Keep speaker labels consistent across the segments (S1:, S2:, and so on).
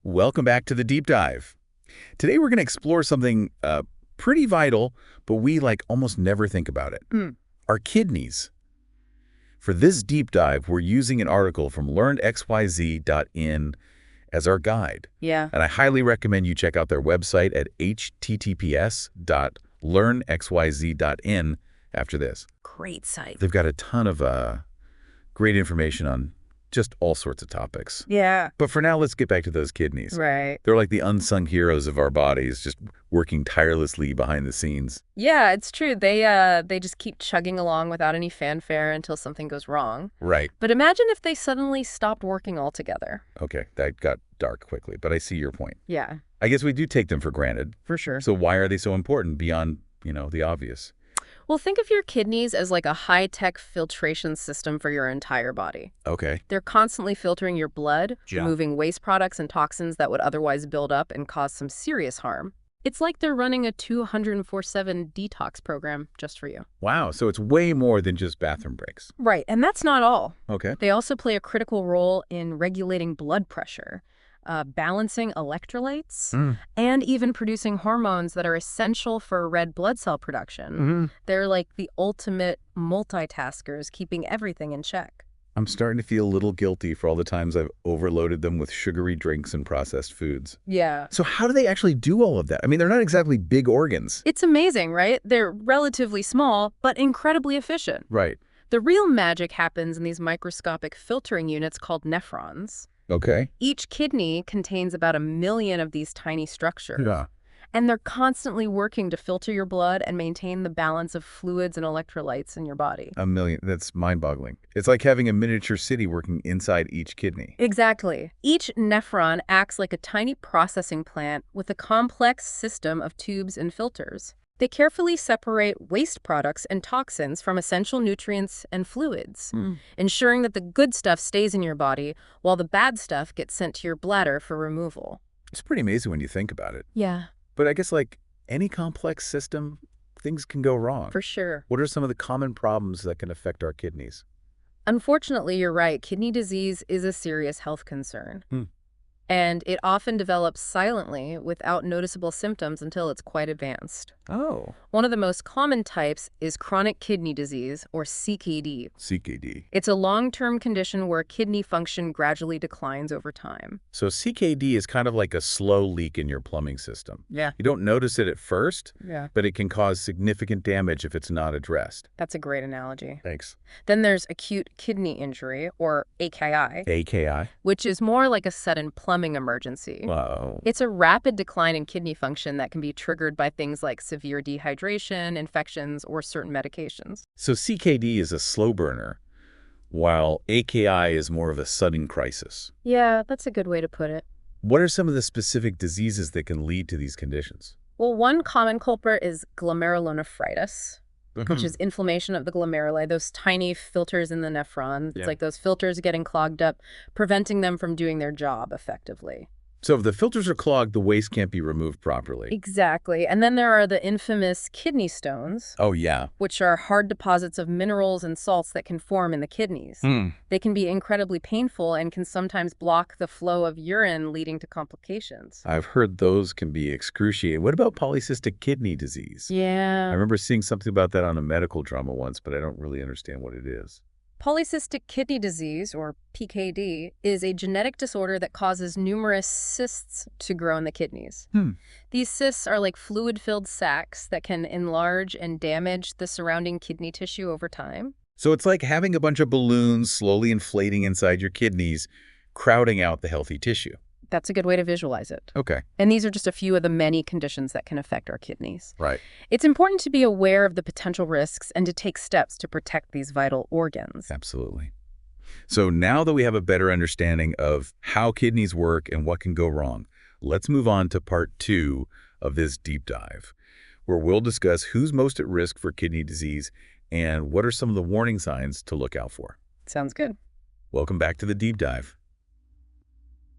S1: Welcome back to the deep dive. Today we're going to explore something pretty vital, but we almost never think about it. Our kidneys. For this deep dive, we're using an article from LearnXYZ-In as our guide.
S2: Yeah.
S1: And I highly recommend you check out their website at https://learnxyz.in after this.
S2: Great site.
S1: They've got a ton of great information on just all sorts of topics.
S2: Yeah.
S1: But for now, let's get back to those kidneys.
S2: Right.
S1: They're like the unsung heroes of our bodies, just working tirelessly behind the scenes.
S2: Yeah, it's true. They just keep chugging along without any fanfare until something goes wrong.
S1: Right.
S2: But imagine if they suddenly stopped working altogether.
S1: Okay, that got dark quickly, but I see your point.
S2: Yeah.
S1: I guess we do take them for granted.
S2: For sure.
S1: So why are they so important beyond, the obvious?
S2: Well, think of your kidneys as like a high-tech filtration system for your entire body.
S1: Okay.
S2: They're constantly filtering your blood,
S1: Yeah.
S2: removing waste products and toxins that would otherwise build up and cause some serious harm. It's like they're running a 24/7 detox program just for you.
S1: Wow, so it's way more than just bathroom breaks.
S2: Right, and that's not all.
S1: Okay.
S2: They also play a critical role in regulating blood pressure, balancing electrolytes, and even producing hormones that are essential for red blood cell production. They're like the ultimate multitaskers, keeping everything in check.
S1: I'm starting to feel a little guilty for all the times I've overloaded them with sugary drinks and processed foods.
S2: Yeah.
S1: So how do they actually do all of that? I mean, they're not exactly big organs.
S2: It's amazing, right? They're relatively small, but incredibly efficient.
S1: Right.
S2: The real magic happens in these microscopic filtering units called nephrons.
S1: Okay.
S2: Each kidney contains about 1 million of these tiny structures.
S1: Yeah.
S2: And they're constantly working to filter your blood and maintain the balance of fluids and electrolytes in your body.
S1: 1 million. That's mind-boggling. It's like having a miniature city working inside each kidney.
S2: Exactly. Each nephron acts like a tiny processing plant with a complex system of tubes and filters. They carefully separate waste products and toxins from essential nutrients and fluids, ensuring that the good stuff stays in your body while the bad stuff gets sent to your bladder for removal.
S1: It's pretty amazing when you think about it.
S2: Yeah,
S1: But I guess like any complex system, things can go wrong.
S2: for sure.
S1: What are some of the common problems that can affect our kidneys?
S2: Unfortunately, you're right. Kidney disease is a serious health concern. And it often develops silently without noticeable symptoms until it's quite advanced.
S1: Oh.
S2: One of the most common types is chronic kidney disease, or CKD.
S1: CKD.
S2: It's a long-term condition where kidney function gradually declines over time.
S1: So CKD is kind of like a slow leak in your plumbing system.
S2: Yeah.
S1: You don't notice it at first,
S2: Yeah.
S1: but it can cause significant damage if it's not addressed.
S2: That's a great analogy.
S1: Thanks.
S2: Then there's acute kidney injury, or AKI,
S1: AKI?
S2: which is more like a sudden plumbing emergency.
S1: Wow.
S2: It's a rapid decline in kidney function that can be triggered by things like severe dehydration, infections, or certain medications.
S1: So CKD is a slow burner, while AKI is more of a sudden crisis.
S2: Yeah, that's a good way to put it.
S1: What are some of the specific diseases that can lead to these conditions?
S2: Well, one common culprit is glomerulonephritis, which is inflammation of the glomeruli, those tiny filters in the nephron. It's
S1: Yeah.
S2: like those filters getting clogged up, preventing them from doing their job effectively.
S1: So if the filters are clogged, the waste can't be removed properly.
S2: Exactly. And then there are the infamous kidney stones,
S1: Oh, yeah.
S2: which are hard deposits of minerals and salts that can form in the kidneys. They can be incredibly painful and can sometimes block the flow of urine, leading to complications.
S1: I've heard those can be excruciating. What about polycystic kidney disease? I
S2: Yeah.
S1: remember seeing something about that on a medical drama once, but I don't really understand what it is.
S2: Polycystic kidney disease, or PKD, is a genetic disorder that causes numerous cysts to grow in the kidneys. These cysts are like fluid-filled sacs that can enlarge and damage the surrounding kidney tissue over time.
S1: So it's like having a bunch of balloons slowly inflating inside your kidneys, crowding out the healthy tissue.
S2: That's a good way to visualize it.
S1: Okay.
S2: And these are just a few of the many conditions that can affect our kidneys.
S1: Right.
S2: It's important to be aware of the potential risks and to take steps to protect these vital organs.
S1: Absolutely. So now that we have a better understanding of how kidneys work and what can go wrong, let's move on to part 2 of this deep dive, where we'll discuss who's most at risk for kidney disease and what are some of the warning signs to look out for.
S2: Sounds good.
S1: Welcome back to the deep dive.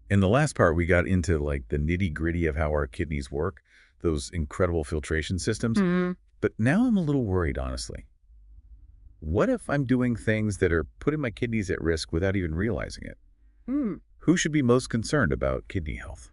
S1: In the last part, we got into the nitty-gritty of how our kidneys work, those incredible filtration systems. But now I'm a little worried, honestly. What if I'm doing things that are putting my kidneys at risk without even realizing it? Who should be most concerned about kidney health?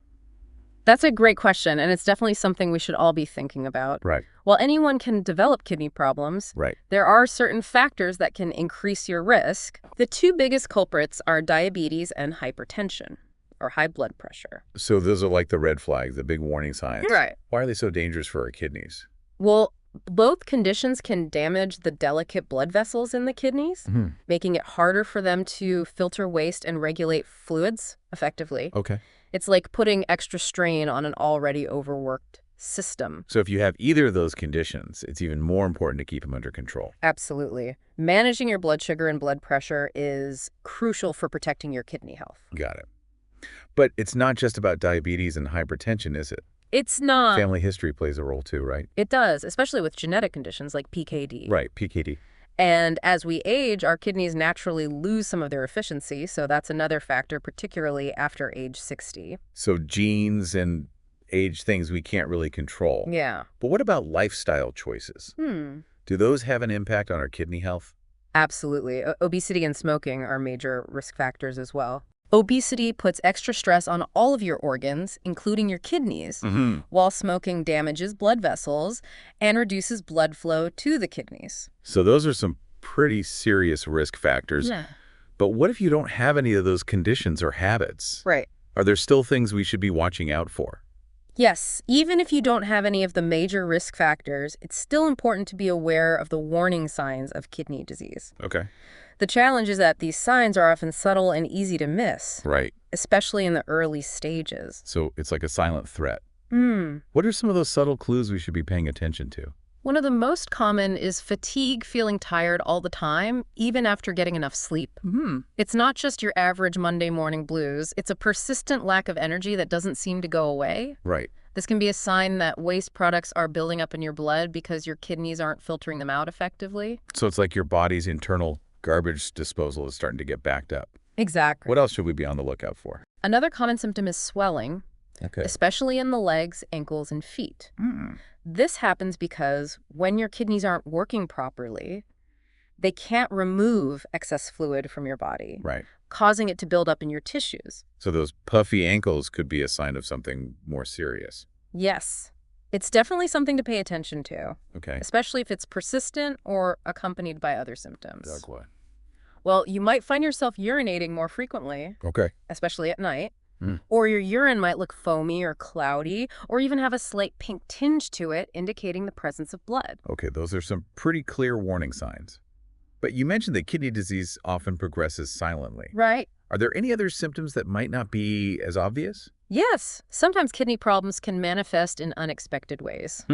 S2: That's a great question, and it's definitely something we should all be thinking about.
S1: Right.
S2: While anyone can develop kidney problems,
S1: Right.
S2: there are certain factors that can increase your risk. The two biggest culprits are diabetes and hypertension, or high blood pressure.
S1: So those are like the red flags, the big warning signs.
S2: Right.
S1: Why are they so dangerous for our kidneys?
S2: Well, both conditions can damage the delicate blood vessels in the kidneys, making it harder for them to filter waste and regulate fluids effectively.
S1: Okay.
S2: It's like putting extra strain on an already overworked system.
S1: So if you have either of those conditions, it's even more important to keep them under control.
S2: Absolutely. Managing your blood sugar and blood pressure is crucial for protecting your kidney health.
S1: Got it. But it's not just about diabetes and hypertension, is it?
S2: It's not.
S1: Family history plays a role too, right?
S2: It does, especially with genetic conditions like PKD.
S1: Right, PKD.
S2: And as we age, our kidneys naturally lose some of their efficiency, so that's another factor, particularly after age 60.
S1: So genes and age things we can't really control.
S2: Yeah.
S1: But what about lifestyle choices? Do those have an impact on our kidney health?
S2: Absolutely. Obesity and smoking are major risk factors as well. Obesity puts extra stress on all of your organs, including your kidneys, while smoking damages blood vessels and reduces blood flow to the kidneys.
S1: So those are some pretty serious risk factors.
S2: Yeah.
S1: But what if you don't have any of those conditions or habits?
S2: Right.
S1: Are there still things we should be watching out for?
S2: Yes, even if you don't have any of the major risk factors, it's still important to be aware of the warning signs of kidney disease.
S1: Okay.
S2: The challenge is that these signs are often subtle and easy to miss,
S1: Right.
S2: especially in the early stages.
S1: So it's like a silent threat. What are some of those subtle clues we should be paying attention to?
S2: One of the most common is fatigue, feeling tired all the time, even after getting enough sleep. It's not just your average Monday morning blues. It's a persistent lack of energy that doesn't seem to go away.
S1: Right.
S2: This can be a sign that waste products are building up in your blood because your kidneys aren't filtering them out effectively.
S1: So it's like your body's internal garbage disposal is starting to get backed up.
S2: Exactly.
S1: What else should we be on the lookout for?
S2: Another common symptom is swelling,
S1: Okay.
S2: especially in the legs, ankles, and feet. This happens because when your kidneys aren't working properly, they can't remove excess fluid from your body,
S1: Right.
S2: causing it to build up in your tissues.
S1: So those puffy ankles could be a sign of something more serious.
S2: Yes, it's definitely something to pay attention to,
S1: Okay.
S2: especially if it's persistent or accompanied by other symptoms.
S1: Doug, what?
S2: Well, you might find yourself urinating more frequently,
S1: Okay.
S2: especially at night. Or your urine might look foamy or cloudy, or even have a slight pink tinge to it, indicating the presence of blood.
S1: Okay, those are some pretty clear warning signs. But you mentioned that kidney disease often progresses silently.
S2: Right.
S1: Are there any other symptoms that might not be as obvious?
S2: Yes, sometimes kidney problems can manifest in unexpected ways.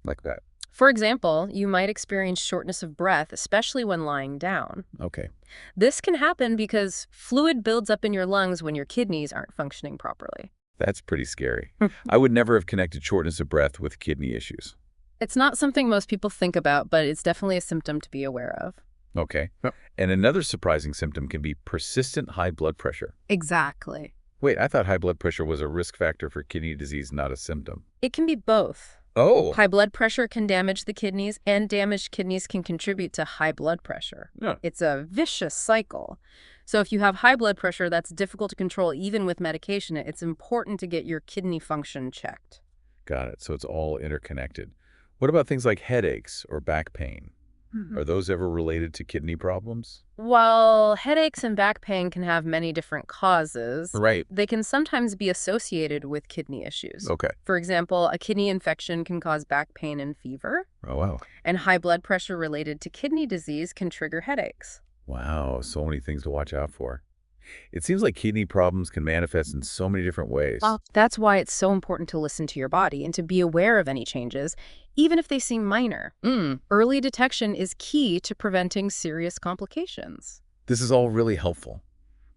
S1: Like that.
S2: For example, you might experience shortness of breath, especially when lying down.
S1: Okay.
S2: This can happen because fluid builds up in your lungs when your kidneys aren't functioning properly.
S1: That's pretty scary. I would never have connected shortness of breath with kidney issues.
S2: It's not something most people think about, but it's definitely a symptom to be aware of.
S1: Okay. And another surprising symptom can be persistent high blood pressure.
S2: Exactly.
S1: Wait, I thought high blood pressure was a risk factor for kidney disease, not a symptom.
S2: It can be both.
S1: Oh.
S2: High blood pressure can damage the kidneys, and damaged kidneys can contribute to high blood pressure.
S1: Yeah.
S2: It's a vicious cycle. So if you have high blood pressure that's difficult to control even with medication, it's important to get your kidney function checked.
S1: Got it. So it's all interconnected. What about things like headaches or back pain? Are those ever related to kidney problems?
S2: While headaches and back pain can have many different causes,
S1: Right.
S2: they can sometimes be associated with kidney issues.
S1: Okay.
S2: For example, a kidney infection can cause back pain and fever,
S1: Oh, wow.
S2: and high blood pressure related to kidney disease can trigger headaches.
S1: Wow. So many things to watch out for. It seems like kidney problems can manifest in so many different ways.
S2: That's why it's so important to listen to your body and to be aware of any changes, even if they seem minor. Early detection is key to preventing serious complications.
S1: This is all really helpful.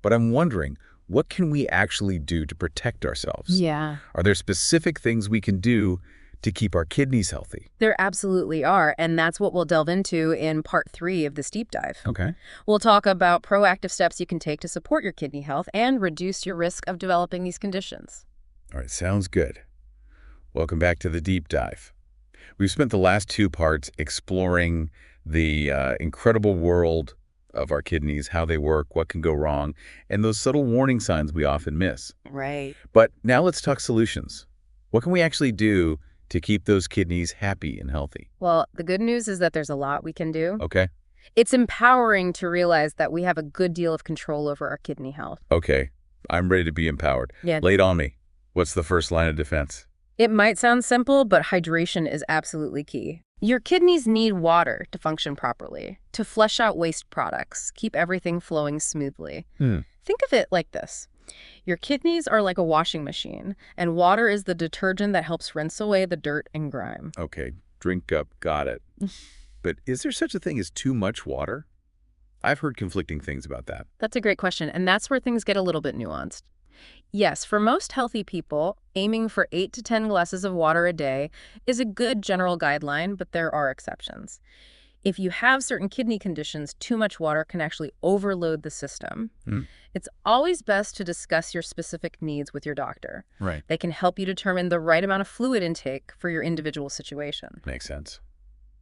S1: But I'm wondering, what can we actually do to protect ourselves?
S2: Yeah.
S1: Are there specific things we can do to keep our kidneys healthy?
S2: There absolutely are, and that's what we'll delve into in part 3 of this deep dive.
S1: Okay.
S2: We'll talk about proactive steps you can take to support your kidney health and reduce your risk of developing these conditions.
S1: All right, sounds good. Welcome back to the deep dive. We've spent the last 2 parts exploring the incredible world of our kidneys, how they work, what can go wrong, and those subtle warning signs we often miss.
S2: Right.
S1: But now let's talk solutions. What can we actually do to keep those kidneys happy and healthy?
S2: Well, the good news is that there's a lot we can do.
S1: Okay.
S2: It's empowering to realize that we have a good deal of control over our kidney health.
S1: Okay. I'm ready to be empowered.
S2: Yeah.
S1: Lay it on me. What's the first line of defense?
S2: It might sound simple, but hydration is absolutely key. Your kidneys need water to function properly, to flush out waste products, keep everything flowing smoothly. Think of it like this. Your kidneys are like a washing machine, and water is the detergent that helps rinse away the dirt and grime.
S1: Okay. Drink up. Got it. But is there such a thing as too much water? I've heard conflicting things about that.
S2: That's a great question, and that's where things get a little bit nuanced. Yes, for most healthy people, aiming for 8 to 10 glasses of water a day is a good general guideline, but there are exceptions. If you have certain kidney conditions, too much water can actually overload the system. It's always best to discuss your specific needs with your doctor.
S1: Right.
S2: They can help you determine the right amount of fluid intake for your individual situation.
S1: Makes sense.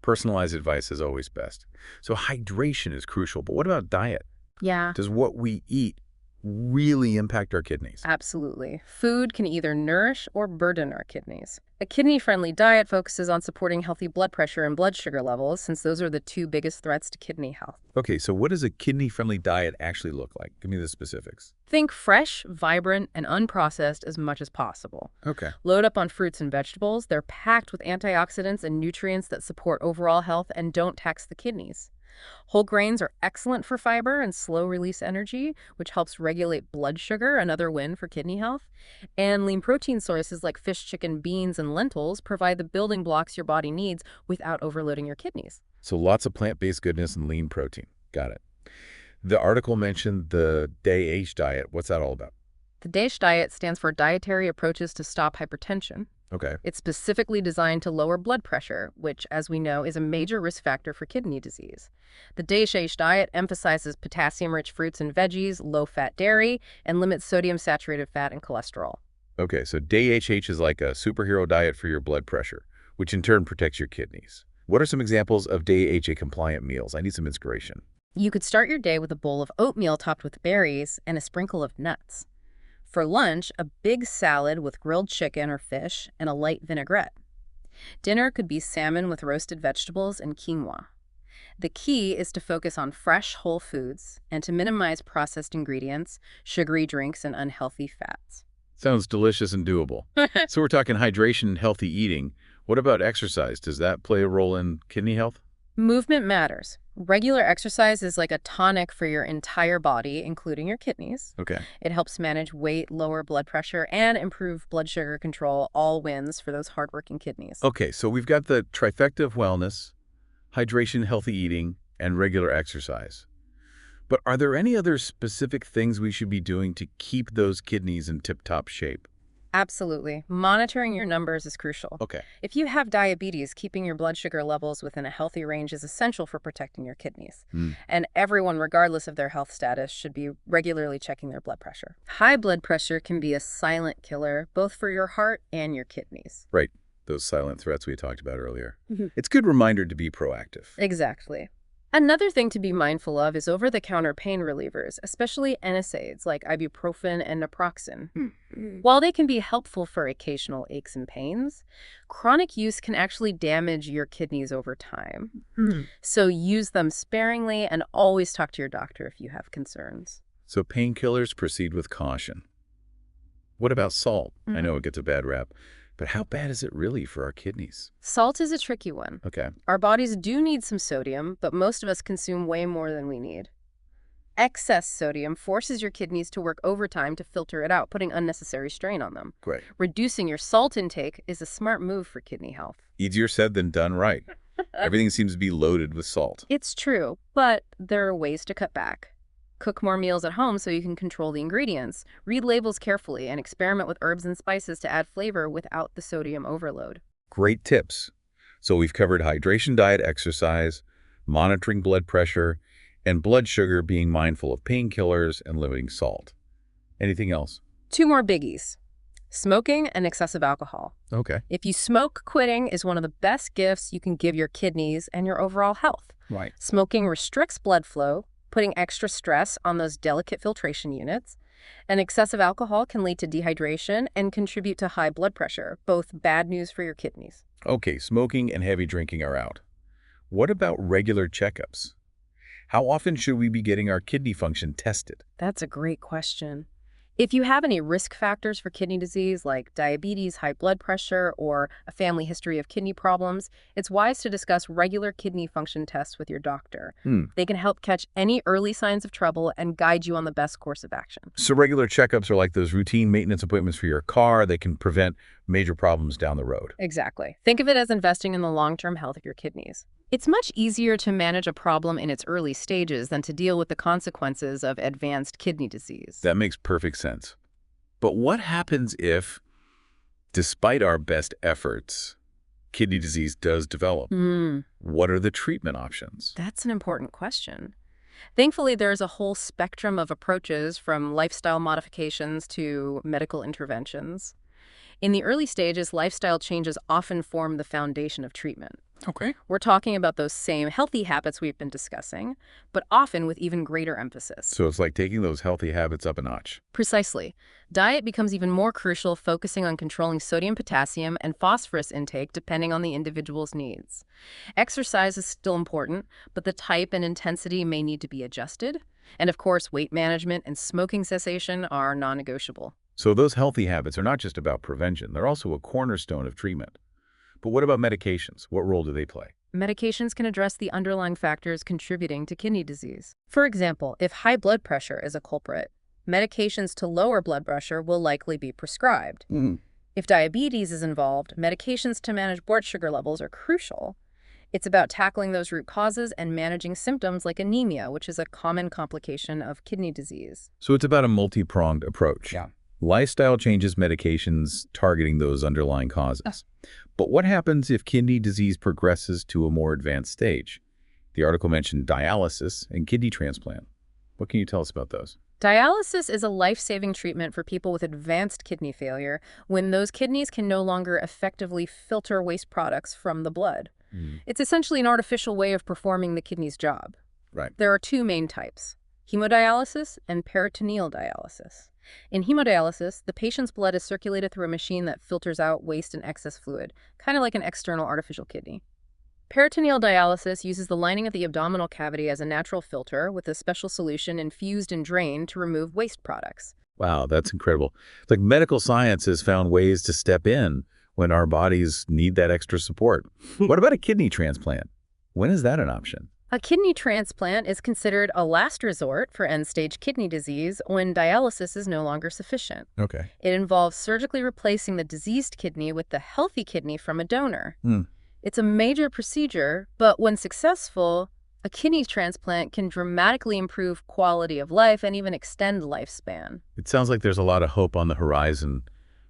S1: Personalized advice is always best. So hydration is crucial, but what about diet?
S2: Yeah.
S1: Does what we eat really impact our kidneys?
S2: Absolutely. Food can either nourish or burden our kidneys. A kidney-friendly diet focuses on supporting healthy blood pressure and blood sugar levels, since those are the two biggest threats to kidney health.
S1: Okay, so what does a kidney-friendly diet actually look like? Give me the specifics.
S2: Think fresh, vibrant, and unprocessed as much as possible.
S1: Okay.
S2: Load up on fruits and vegetables. They're packed with antioxidants and nutrients that support overall health and don't tax the kidneys. Whole grains are excellent for fiber and slow-release energy, which helps regulate blood sugar, another win for kidney health. And lean protein sources like fish, chicken, beans, and lentils provide the building blocks your body needs without overloading your kidneys.
S1: So lots of plant-based goodness and lean protein. Got it. The article mentioned the DASH diet. What's that all about?
S2: The DASH diet stands for Dietary Approaches to Stop Hypertension.
S1: Okay.
S2: It's specifically designed to lower blood pressure, which, as we know, is a major risk factor for kidney disease. The DASH diet emphasizes potassium-rich fruits and veggies, low-fat dairy, and limits sodium-saturated fat and cholesterol.
S1: Okay, so DASH is like a superhero diet for your blood pressure, which in turn protects your kidneys. What are some examples of DASH-compliant meals? I need some inspiration.
S2: You could start your day with a bowl of oatmeal topped with berries and a sprinkle of nuts. For lunch, a big salad with grilled chicken or fish and a light vinaigrette. Dinner could be salmon with roasted vegetables and quinoa. The key is to focus on fresh, whole foods and to minimize processed ingredients, sugary drinks, and unhealthy fats.
S1: Sounds delicious and doable. So we're talking hydration and healthy eating. What about exercise? Does that play a role in kidney health?
S2: Movement matters. Regular exercise is like a tonic for your entire body, including your kidneys.
S1: Okay.
S2: It helps manage weight, lower blood pressure, and improve blood sugar control, all wins for those hardworking kidneys.
S1: Okay, so we've got the trifecta of wellness, hydration, healthy eating, and regular exercise. But are there any other specific things we should be doing to keep those kidneys in tip-top shape?
S2: Absolutely. Monitoring your numbers is crucial.
S1: Okay.
S2: If you have diabetes, keeping your blood sugar levels within a healthy range is essential for protecting your kidneys. And everyone, regardless of their health status, should be regularly checking their blood pressure. High blood pressure can be a silent killer, both for your heart and your kidneys.
S1: Right. Those silent threats we talked about earlier. It's a good reminder to be proactive.
S2: Exactly. Another thing to be mindful of is over-the-counter pain relievers, especially NSAIDs like ibuprofen and naproxen. While they can be helpful for occasional aches and pains, chronic use can actually damage your kidneys over time. So use them sparingly and always talk to your doctor if you have concerns.
S1: So painkillers, proceed with caution. What about salt? I know it gets a bad rap. But how bad is it really for our kidneys?
S2: Salt is a tricky one.
S1: Okay.
S2: Our bodies do need some sodium, but most of us consume way more than we need. Excess sodium forces your kidneys to work overtime to filter it out, putting unnecessary strain on them.
S1: Great.
S2: Reducing your salt intake is a smart move for kidney health.
S1: Easier said than done, right? Everything seems to be loaded with salt.
S2: It's true, but there are ways to cut back. Cook more meals at home so you can control the ingredients. Read labels carefully and experiment with herbs and spices to add flavor without the sodium overload.
S1: Great tips. So we've covered hydration, diet, exercise, monitoring blood pressure, and blood sugar, being mindful of painkillers and limiting salt. Anything else?
S2: 2 more biggies. Smoking and excessive alcohol.
S1: Okay.
S2: If you smoke, quitting is one of the best gifts you can give your kidneys and your overall health.
S1: Right.
S2: Smoking restricts blood flow, putting extra stress on those delicate filtration units. And excessive alcohol can lead to dehydration and contribute to high blood pressure, both bad news for your kidneys.
S1: Okay, smoking and heavy drinking are out. What about regular checkups? How often should we be getting our kidney function tested?
S2: That's a great question. If you have any risk factors for kidney disease like diabetes, high blood pressure, or a family history of kidney problems, it's wise to discuss regular kidney function tests with your doctor.
S1: Hmm.
S2: They can help catch any early signs of trouble and guide you on the best course of action.
S1: So regular checkups are like those routine maintenance appointments for your car. They can prevent major problems down the road.
S2: Exactly. Think of it as investing in the long-term health of your kidneys. It's much easier to manage a problem in its early stages than to deal with the consequences of advanced kidney disease.
S1: That makes perfect sense. But what happens if, despite our best efforts, kidney disease does develop? What are the treatment options?
S2: That's an important question. Thankfully, there's a whole spectrum of approaches from lifestyle modifications to medical interventions. In the early stages, lifestyle changes often form the foundation of treatment.
S1: Okay.
S2: We're talking about those same healthy habits we've been discussing, but often with even greater emphasis.
S1: So it's like taking those healthy habits up a notch.
S2: Precisely. Diet becomes even more crucial, focusing on controlling sodium, potassium, and phosphorus intake depending on the individual's needs. Exercise is still important, but the type and intensity may need to be adjusted. And of course, weight management and smoking cessation are non-negotiable.
S1: So those healthy habits are not just about prevention. They're also a cornerstone of treatment. But what about medications? What role do they play?
S2: Medications can address the underlying factors contributing to kidney disease. For example, if high blood pressure is a culprit, medications to lower blood pressure will likely be prescribed. If diabetes is involved, medications to manage blood sugar levels are crucial. It's about tackling those root causes and managing symptoms like anemia, which is a common complication of kidney disease.
S1: So it's about a multi-pronged approach.
S2: Yeah.
S1: Lifestyle changes, medications targeting those underlying causes. But what happens if kidney disease progresses to a more advanced stage? The article mentioned dialysis and kidney transplant. What can you tell us about those?
S2: Dialysis is a life-saving treatment for people with advanced kidney failure when those kidneys can no longer effectively filter waste products from the blood. It's essentially an artificial way of performing the kidney's job.
S1: Right.
S2: There are two main types, hemodialysis and peritoneal dialysis. In hemodialysis, the patient's blood is circulated through a machine that filters out waste and excess fluid, kind of like an external artificial kidney. Peritoneal dialysis uses the lining of the abdominal cavity as a natural filter with a special solution infused and drained to remove waste products.
S1: Wow, that's incredible. It's like medical science has found ways to step in when our bodies need that extra support. What about a kidney transplant? When is that an option?
S2: A kidney transplant is considered a last resort for end-stage kidney disease when dialysis is no longer sufficient.
S1: Okay.
S2: It involves surgically replacing the diseased kidney with the healthy kidney from a donor. It's a major procedure, but when successful, a kidney transplant can dramatically improve quality of life and even extend lifespan.
S1: It sounds like there's a lot of hope on the horizon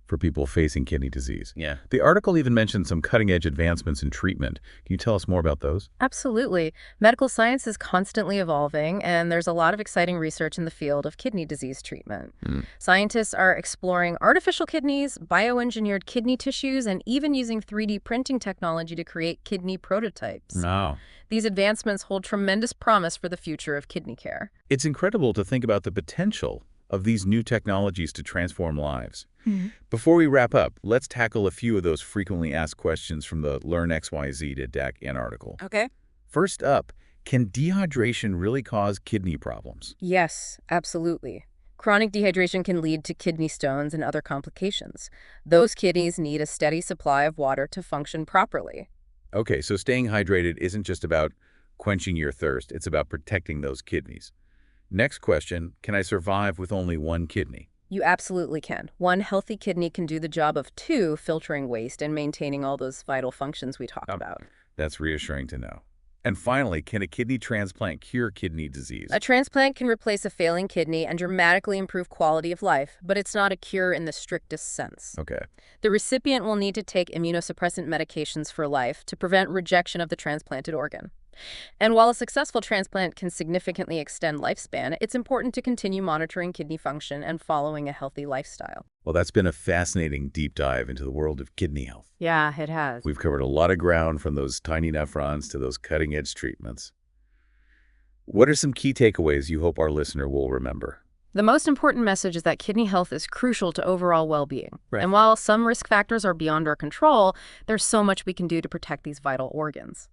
S1: for people facing kidney disease.
S3: Yeah.
S1: The article even mentioned some cutting-edge advancements in treatment. Can you tell us more about those?
S2: Absolutely. Medical science is constantly evolving, and there's a lot of exciting research in the field of kidney disease treatment. Scientists are exploring artificial kidneys, bioengineered kidney tissues, and even using 3D printing technology to create kidney prototypes.
S1: Wow.
S2: These advancements hold tremendous promise for the future of kidney care.
S1: It's incredible to think about the potential of these new technologies to transform lives. Before we wrap up, let's tackle a few of those frequently asked questions from the LearnXYZ-In article.
S2: Okay.
S1: First up, can dehydration really cause kidney problems?
S2: Yes, absolutely. Chronic dehydration can lead to kidney stones and other complications. Those kidneys need a steady supply of water to function properly.
S1: Okay, so staying hydrated isn't just about quenching your thirst, it's about protecting those kidneys. Next question, can I survive with only one kidney?
S2: You absolutely can. One healthy kidney can do the job of two, filtering waste and maintaining all those vital functions we talked about.
S1: That's reassuring to know. And finally, can a kidney transplant cure kidney disease?
S2: A transplant can replace a failing kidney and dramatically improve quality of life, but it's not a cure in the strictest sense.
S1: Okay.
S2: The recipient will need to take immunosuppressant medications for life to prevent rejection of the transplanted organ. And while a successful transplant can significantly extend lifespan, it's important to continue monitoring kidney function and following a healthy lifestyle.
S1: Well, that's been a fascinating deep dive into the world of kidney health.
S2: Yeah, it has.
S1: We've covered a lot of ground from those tiny nephrons to those cutting-edge treatments. What are some key takeaways you hope our listener will remember?
S2: The most important message is that kidney health is crucial to overall well-being.
S1: Right.
S2: And while some risk factors are beyond our control, there's so much we can do to protect these vital organs.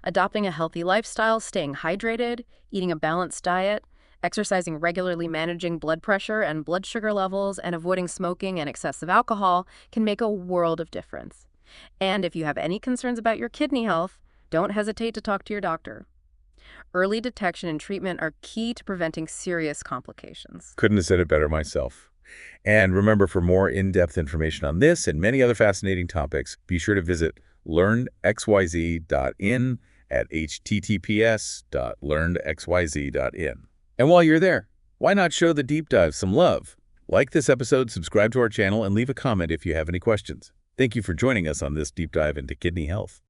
S2: Adopting a healthy lifestyle, staying hydrated, eating a balanced diet, exercising regularly, managing blood pressure and blood sugar levels, and avoiding smoking and excessive alcohol can make a world of difference. And if you have any concerns about your kidney health, don't hesitate to talk to your doctor. Early detection and treatment are key to preventing serious complications.
S1: Couldn't have said it better myself. And remember, for more in-depth information on this and many other fascinating topics, be sure to visit LearnXYZ.in at https://learnedxyz.in. And while you're there, why not show the deep dive some love? Like this episode, subscribe to our channel, and leave a comment if you have any questions. Thank you for joining us on this deep dive into kidney health.